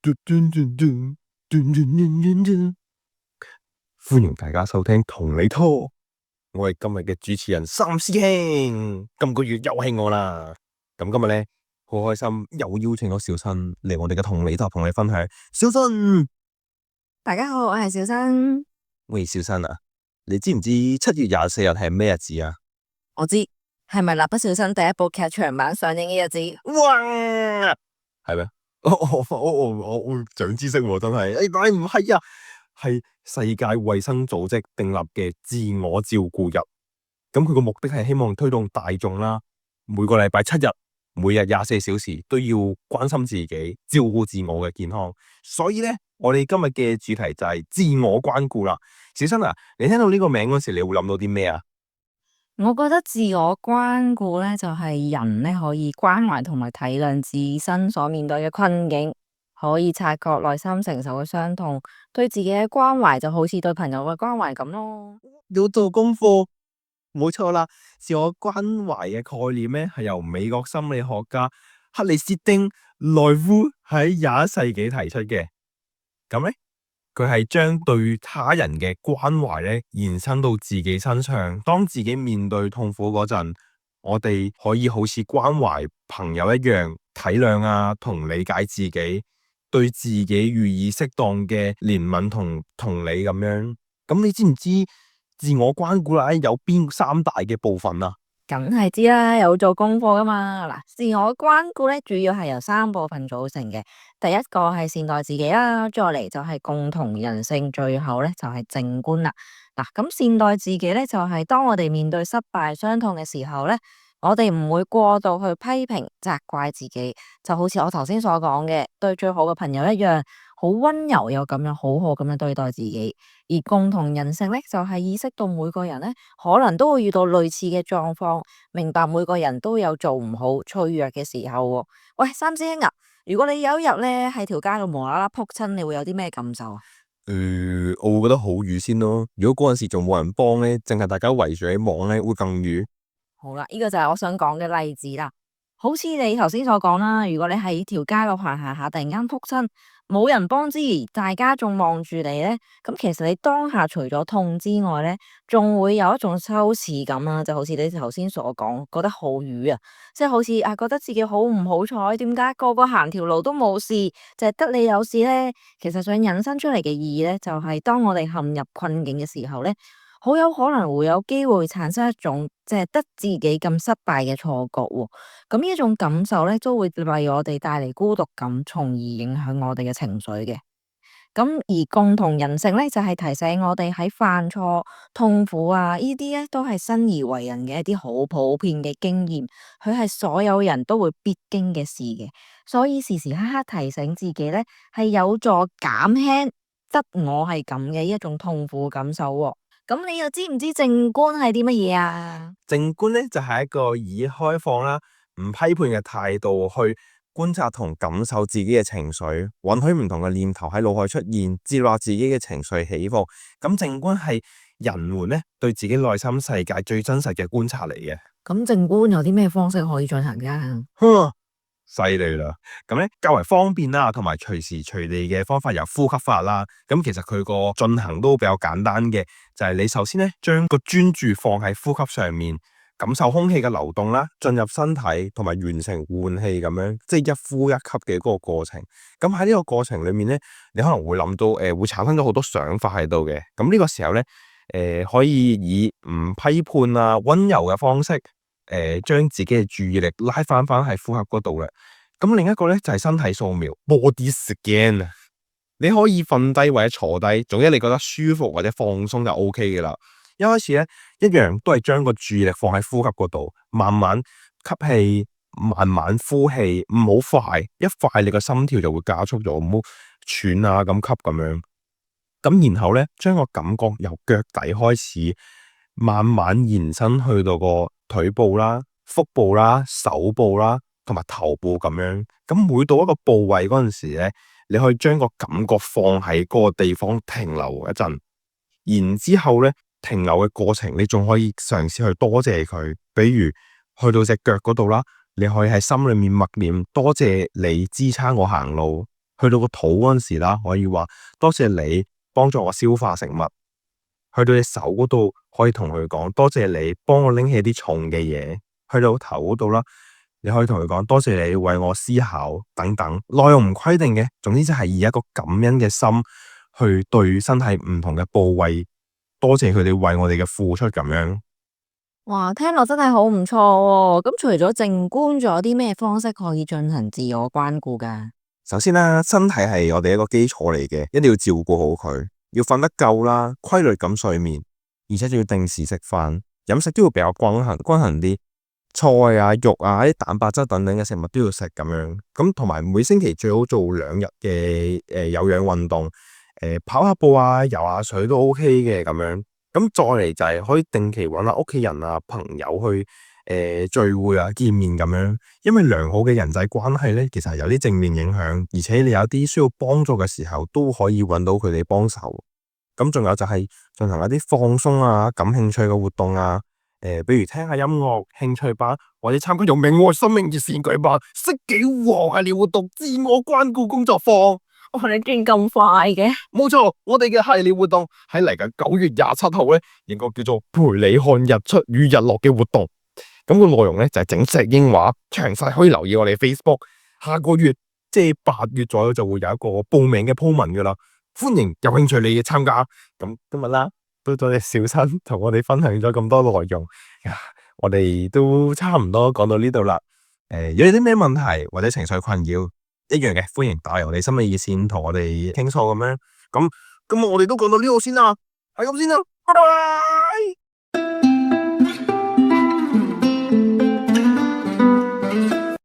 嘟嘟嘟嘟嘟嘟嘟嘟，歡迎大家收聽同你拖，我係今日嘅主持人三師兄，今個月又係我啦。咁今日咧好開心，又邀請咗小新嚟我哋嘅同你拖同你分享。小新，大家好，我係小新。喂，小新啊，你知唔知7月24日係咩日子啊？我知，係咪蠟筆小新第一部劇場版上映嘅日子？哇，係咩？我長知識喎，真係。但係唔係啊，係世界衛生組織訂立嘅自我照顧日。咁佢個目的係希望推動大眾啦，每個禮拜7日，每日24小時都要關心自己，照顧自我嘅健康。所以咧，我哋今日嘅主題就係自我關顧啦。小新啊，你聽到呢個名嗰時，你會諗到啲咩啊？我覺得自我關顧咧，就係人咧可以關懷同埋體諒自身所面對嘅困境，可以察覺內心承受嘅傷痛，對自己嘅關懷就好似對朋友嘅關懷咁咯。要做功課，冇錯啦。自我關懷嘅概念咧，係由美國心理學家克里斯汀內夫喺21世紀提出嘅。咁咧，佢係將對他人嘅關懷咧延伸到自己身上。當自己面對痛苦嗰陣，我哋可以好似關懷朋友一樣體諒啊，同理解自己，對自己予以適當嘅憐憫同同理咁樣。咁你知唔知自我關顧啦有邊3大嘅部分啊？梗係知啦，有做功課噶嘛。嗱，自我關顧咧，主要係由3部分組成嘅。第一個係善待自己啦，再嚟就係共同人性，最後咧就係靜觀啦。嗱，咁善待自己咧，就係當我哋面對失敗、傷痛嘅時候咧，我哋唔會過度去批評、責怪自己，就好似我頭先所講嘅，對最好嘅朋友一樣，好溫柔又咁樣好好咁樣對待自己。而共同人性咧，就係意識到每個人咧，可能都會遇到類似嘅狀況，明白每個人都有做唔好、脆弱嘅時候喎。喂，三師兄啊，如果你有一日咧喺條街度無啦啦撲親，你會有啲咩感受啊？我會覺得好瘀先咯。如果嗰陣時仲冇人幫咧，淨係大家圍住喺網咧，會更瘀。好啦，呢個就係我想講嘅例子啦。好似你頭先所講啦，如果你喺條街度行行下，突然間撲親，冇人幫之餘，大家仲望住你咧，咁其實你當下除咗痛之外咧，仲會有一種羞恥感啦，就好似你頭先所講，覺得好瘀啊，即係好似覺得自己好唔好彩，點解個個行條路都冇事，就係得你有事咧？其實想引申出嚟嘅意義咧，就係當我哋陷入困境嘅時候咧，好有可能會有機會產生一種即係得自己咁失敗嘅錯覺喎。咁呢一種感受咧，都會為我哋帶嚟孤獨感，從而影響我哋嘅情緒嘅。咁而共同人性咧，就係提醒我哋喺犯錯、痛苦呢啲咧，都係生而為人嘅一啲好普遍嘅經驗，佢係所有人都會必經嘅事嘅。所以時時刻刻提醒自己咧，係有助減輕得我係咁嘅一種痛苦感受喎。咁你又知唔知靜觀係啲乜嘢啊？靜觀咧就係一個以開放啦、唔批判嘅態度去觀察同感受自己嘅情緒，允許唔同嘅念頭喺腦海出現，接納自己嘅情緒起伏。咁靜觀係人們咧對自己內心世界最真實嘅觀察嚟嘅。咁靜觀有啲咩方式可以進行噶？犀利啦！咁咧較為方便啦，同埋隨時隨地嘅方法有呼吸法啦。咁其實佢個進行都比較簡單嘅，就係你首先咧將個專注放喺呼吸上面，感受空氣嘅流動啦，進入身體同埋完成換氣咁樣，即係一呼一吸嘅嗰個過程。咁喺呢個過程裏面咧，你可能會諗到會產生咗好多想法喺度嘅。咁呢個時候咧可以以唔批判啊溫柔嘅方式。將自己嘅注意力拉翻喺呼吸嗰度啦。咁另一個咧就係身體掃描 body scan 啊。你可以瞓低或者坐低，總之你覺得舒服或者放鬆就 OK 嘅啦。一開始咧一樣都係將個注意力放喺呼吸嗰度，慢慢吸氣，慢慢呼氣，唔好快，一快你個心跳就會加速咗，唔好喘啊咁吸咁樣。咁然後咧將個感覺由腳底開始，慢慢延伸去到個腿部啦、腹部啦、手部啦，同埋頭部咁樣。咁每到一個部位嗰陣時咧，你可以將個感覺放喺嗰個地方停留一陣，然之後咧停留嘅過程，你仲可以嘗試去多謝佢。比如去到隻腳嗰度啦，你可以喺心裏面默念多謝你支撐我行路。去到個肚嗰陣時啦，可以話多謝你幫助我消化食物。去到隻手嗰度，可以同佢講多謝你幫我拎起啲重嘅嘢。去到頭嗰度啦，你可以同佢講多謝你為我思考等等。內容唔規定嘅，總之就係以一個感恩嘅心去對身體唔同嘅部位，多謝佢哋為我哋嘅付出咁樣。哇，聽落真係好唔錯喎！咁除咗靜觀，仲有啲咩方式可以進行自我關顧㗎？首先啦，身體係我哋一個基礎嚟嘅，一定要照顧好佢，要瞓得夠啦，規律咁睡眠，而且仲要定時食飯，飲食都要比較均衡啲，菜啊、肉啊、啲蛋白質等等嘅食物都要食咁樣。咁同埋每星期最好做2日嘅有氧運動，跑下步啊、游下水都 OK 嘅咁樣。咁再嚟就係可以定期揾下屋企人啊、朋友去聚會啊、見面咁樣，因為良好嘅人際關係咧，其實係有啲正面影響，而且你有啲需要幫助嘅時候，都可以揾到佢哋幫手。咁仲有就係進行一啲放鬆啊、感興趣嘅活動啊，比如聽下音樂、興趣班，或者參加由明愛生命熱線舉辦識己旺系列活動自我關顧工作坊。哇，你轉咁快嘅？冇錯，我哋嘅系列活動喺嚟緊9月27號咧，應該叫做陪你看日出與日落嘅活動。咁個內容咧就係整石英畫，詳細可以留意我哋 Facebook。下個月即係8月左右就會有一個報名嘅鋪文噶啦，歡迎有興趣你嘅參加。咁今日啦，都多謝小新同我哋分享咗咁多內容，我哋都差唔多講到呢度啦。有啲咩問題或者情緒困擾，一樣嘅，歡迎打嚟我哋心理熱線同我哋傾訴咁樣。咁我哋都講到呢度先啦，係咁先啦，拜拜。